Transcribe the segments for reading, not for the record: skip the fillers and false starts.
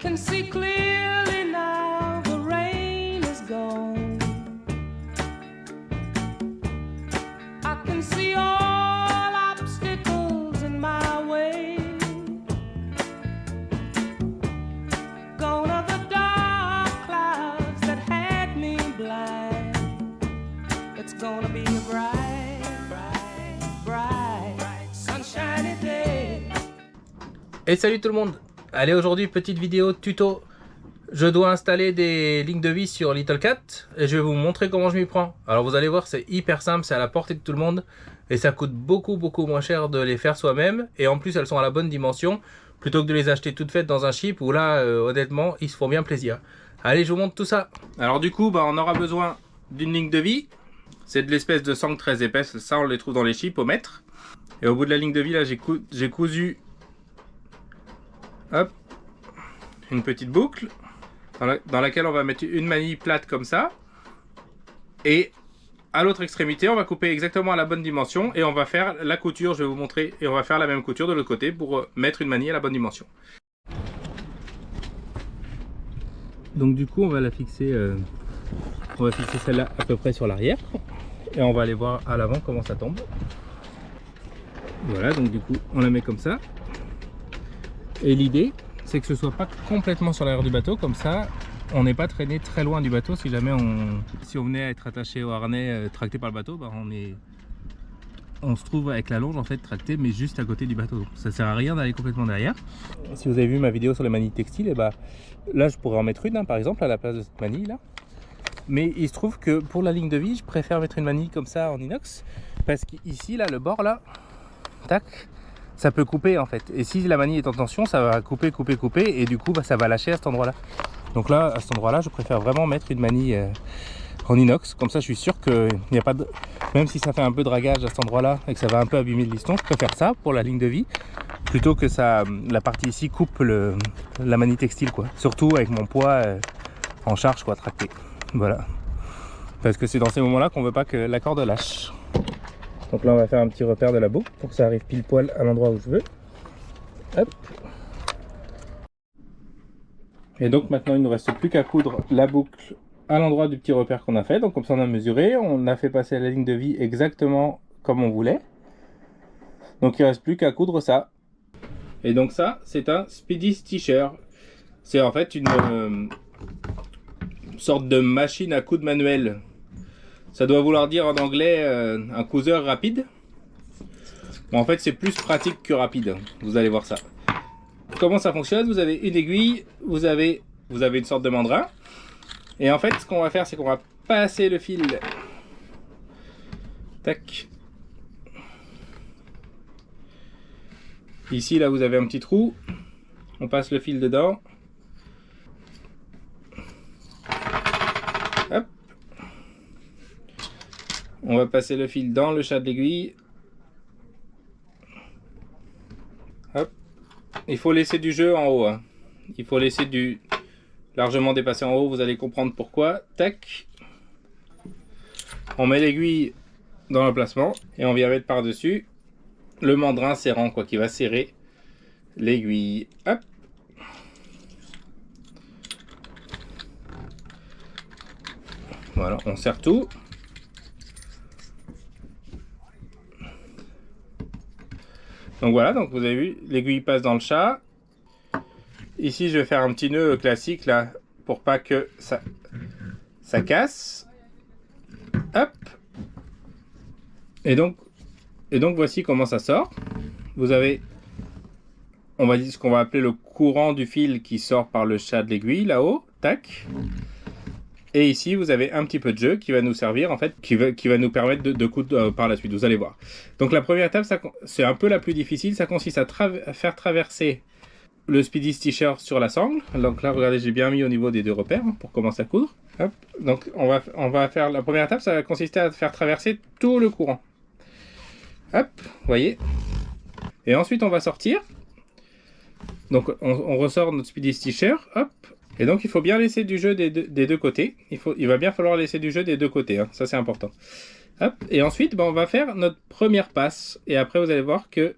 can see clearly now the rain is gone. I can see all obstacles in my way. Gone are the dark clouds that had me blind. It's gonna be a bright, sunshiny day. Et salut tout le monde. Allez, aujourd'hui petite vidéo tuto. Je dois installer des lignes de vis sur Little Cat et je vais vous montrer comment je m'y prends. Alors vous allez voir, c'est hyper simple, c'est à la portée de tout le monde et ça coûte beaucoup moins cher de les faire soi-même, et en plus elles sont à la bonne dimension plutôt que de les acheter toutes faites dans un chip où là honnêtement ils se font bien plaisir. Allez, je vous montre tout ça. Alors du coup on aura besoin d'une ligne de vis. C'est de l'espèce de sangle très épaisse, ça on les trouve dans les chips au mètre. Et au bout de la ligne de vis là j'ai cousu hop, une petite boucle dans laquelle on va mettre une manille plate comme ça, et à l'autre extrémité on va couper exactement à la bonne dimension et on va faire la couture, je vais vous montrer, et on va faire la même couture de l'autre côté pour mettre une manille à la bonne dimension. Donc du coup on va la fixer, celle-là à peu près sur l'arrière et on va aller voir à l'avant comment ça tombe. Voilà, donc du coup on la met comme ça. Et l'idée, c'est que ce soit pas complètement sur l'arrière du bateau, comme ça on n'est pas traîné très loin du bateau. Si jamais si on venait à être attaché au harnais, tracté par le bateau, on se trouve avec la longe en fait tracté, mais juste à côté du bateau. Donc ça sert à rien d'aller complètement derrière. Si vous avez vu ma vidéo sur les manilles textiles, et là je pourrais en mettre une par exemple à la place de cette manille là. Mais il se trouve que pour la ligne de vis, je préfère mettre une manille comme ça en inox, parce qu'ici là, le bord là, tac, ça peut couper en fait, et si la manille est en tension, ça va couper, et du coup ça va lâcher à cet endroit là. Donc là, à cet endroit là, je préfère vraiment mettre une manille en inox, comme ça je suis sûr qu'il n'y a pas de... Même si ça fait un peu de dragage à cet endroit là et que ça va un peu abîmer le liston, je préfère ça pour la ligne de vie, plutôt que la partie ici coupe la manille textile quoi. Surtout avec mon poids en charge quoi, tracté. Voilà, parce que c'est dans ces moments là qu'on veut pas que la corde lâche. Donc là on va faire un petit repère de la boucle pour que ça arrive pile poil à l'endroit où je veux. Hop. Et donc maintenant il ne nous reste plus qu'à coudre la boucle à l'endroit du petit repère qu'on a fait. Donc comme ça on a mesuré, on a fait passer la ligne de vie exactement comme on voulait. Donc il ne reste plus qu'à coudre ça. Et donc ça c'est un speedy stitcher. C'est en fait une sorte de machine à coudre manuelle. Ça doit vouloir dire en anglais un couseur rapide. Bon, en fait c'est plus pratique que rapide, vous allez voir ça. Comment ça fonctionne? Vous avez une aiguille, vous avez une sorte de mandrin, et en fait ce qu'on va faire, c'est qu'on va passer le fil, tac, ici là vous avez un petit trou, on passe le fil dedans, hop, on va passer le fil dans le chat de l'aiguille, hop. Il faut laisser du jeu en haut, hein. Il faut laisser largement dépasser en haut, vous allez comprendre pourquoi. Tac, on met l'aiguille dans l'emplacement et on vient mettre par dessus le mandrin serrant quoi, qui va serrer l'aiguille. Hop, voilà, on serre tout. Donc voilà, donc vous avez vu, l'aiguille passe dans le chat. Ici, je vais faire un petit nœud classique là, pour pas que ça casse. Hop. Et donc voici comment ça sort. Vous avez, on va dire ce qu'on va appeler le courant du fil qui sort par le chat de l'aiguille là-haut. Tac. Et ici, vous avez un petit peu de jeu qui va nous servir, en fait, qui va nous permettre de coudre par la suite, vous allez voir. Donc la première étape, c'est un peu la plus difficile, ça consiste à faire traverser le speedy stitcher sur la sangle. Donc là, regardez, j'ai bien mis au niveau des deux repères pour commencer à coudre. Hop. Donc on va faire la première étape, ça va consister à faire traverser tout le courant. Hop, vous voyez. Et ensuite, on va sortir. Donc on ressort notre speedy stitcher, hop. Et donc il faut bien laisser du jeu des deux côtés. Il va bien falloir laisser du jeu des deux côtés, hein. Ça c'est important. Hop. Et ensuite on va faire notre première passe. Et après vous allez voir que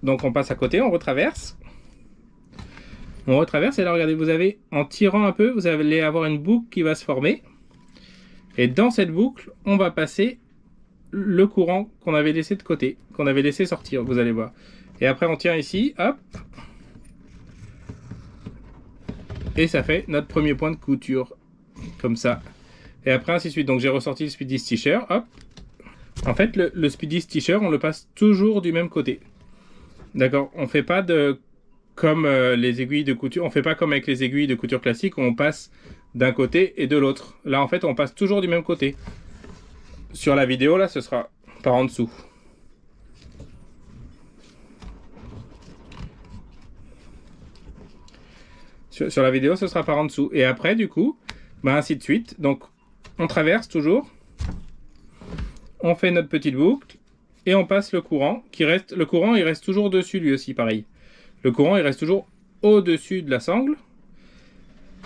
Donc on passe à côté, on retraverse. On retraverse et là regardez, vous avez, en tirant un peu, vous allez avoir une boucle qui va se former. Et dans cette boucle, on va passer le courant qu'on avait laissé de côté, qu'on avait laissé sortir, vous allez voir. Et après on tient ici, hop. Et ça fait notre premier point de couture, comme ça. Et après ainsi de suite. Donc j'ai ressorti le speedy stitcher, hop. En fait le speedy stitcher, on le passe toujours du même côté. D'accord, on fait pas de... Comme les aiguilles de couture, on fait pas comme avec les aiguilles de couture classique où on passe d'un côté et de l'autre. Là en fait on passe toujours du même côté. Sur la vidéo là ce sera par en dessous. Sur la vidéo ce sera par en dessous. Et après du coup, bah, ainsi de suite. Donc on traverse toujours. On fait notre petite boucle. Et on passe le courant qui reste. Le courant il reste toujours dessus lui aussi pareil. Le courant il reste toujours au-dessus de la sangle.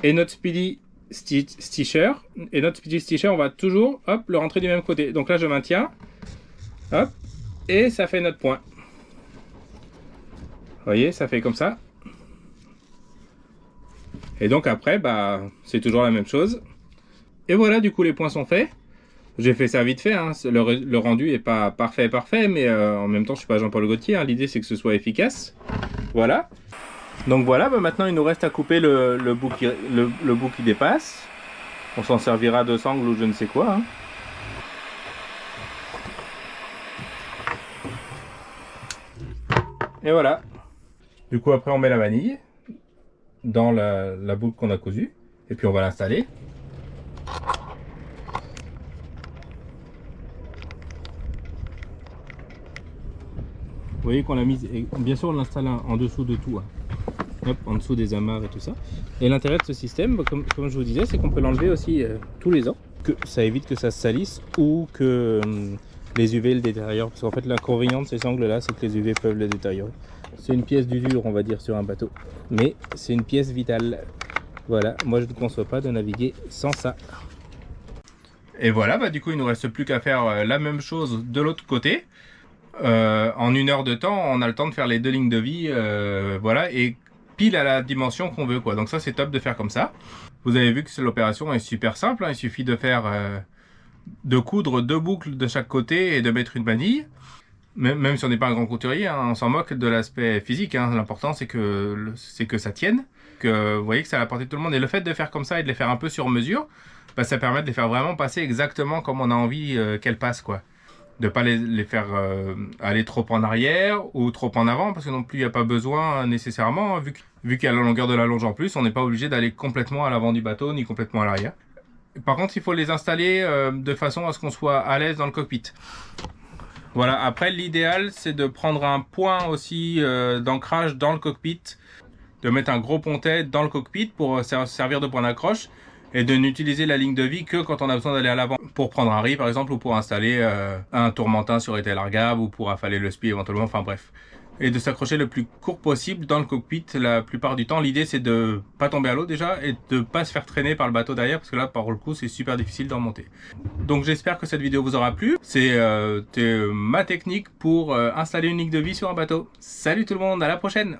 Et notre speedy stitcher, on va toujours hop, le rentrer du même côté. Donc là je maintiens. Hop. Et ça fait notre point. Vous voyez, ça fait comme ça. Et donc après, bah, c'est toujours la même chose. Et voilà, du coup les points sont faits. J'ai fait ça vite fait, hein. Le rendu est pas parfait, mais en même temps je suis pas Jean-Paul Gaultier, hein. L'idée c'est que ce soit efficace. Voilà. Donc voilà, bah maintenant il nous reste à couper le bout qui dépasse. On s'en servira de sangle ou je ne sais quoi. Hein. Et voilà. Du coup après on met la vanille dans la boucle qu'on a cousue. Et puis on va l'installer. Vous voyez qu'on l'a mise, et bien sûr on l'installe en dessous de tout. Hein. Hop, en dessous des amarres et tout ça. Et l'intérêt de ce système, comme je vous disais, c'est qu'on peut l'enlever aussi tous les ans. Que ça évite que ça se salisse ou que les UV le détériorent. Parce qu'en fait l'inconvénient de ces sangles là, c'est que les UV peuvent le détériorer. C'est une pièce d'usure on va dire sur un bateau. Mais c'est une pièce vitale. Voilà, moi je ne conçois pas de naviguer sans ça. Et voilà, bah, du coup il ne nous reste plus qu'à faire la même chose de l'autre côté. En 1 heure de temps, on a le temps de faire les 2 lignes de vie, voilà, et pile à la dimension qu'on veut, quoi. Donc ça, c'est top de faire comme ça. Vous avez vu que l'opération est super simple, hein. Il suffit de faire, de coudre 2 boucles de chaque côté et de mettre une manille. Même si on n'est pas un grand couturier, hein, on s'en moque de l'aspect physique. Hein. L'important, c'est que ça tienne. Que vous voyez que c'est à la portée de tout le monde. Et le fait de faire comme ça et de les faire un peu sur mesure, bah, ça permet de les faire vraiment passer exactement comme on a envie qu'elles passent, quoi. De ne pas les faire aller trop en arrière ou trop en avant, parce que non plus il n'y a pas besoin nécessairement, hein, vu qu'il y a la longueur de la longe en plus, on n'est pas obligé d'aller complètement à l'avant du bateau ni complètement à l'arrière. Par contre, il faut les installer de façon à ce qu'on soit à l'aise dans le cockpit. Voilà, après l'idéal c'est de prendre un point aussi d'ancrage dans le cockpit, de mettre un gros pontet dans le cockpit pour servir de point d'accroche. Et de n'utiliser la ligne de vie que quand on a besoin d'aller à l'avant pour prendre un riz par exemple, ou pour installer un tourmentin sur étai largable, ou pour affaler le spi éventuellement, enfin bref. Et de s'accrocher le plus court possible dans le cockpit la plupart du temps. L'idée c'est de pas tomber à l'eau déjà et de pas se faire traîner par le bateau derrière, parce que là par le coup c'est super difficile d'en monter. Donc j'espère que cette vidéo vous aura plu. C'est ma technique pour installer une ligne de vie sur un bateau. Salut tout le monde, à la prochaine!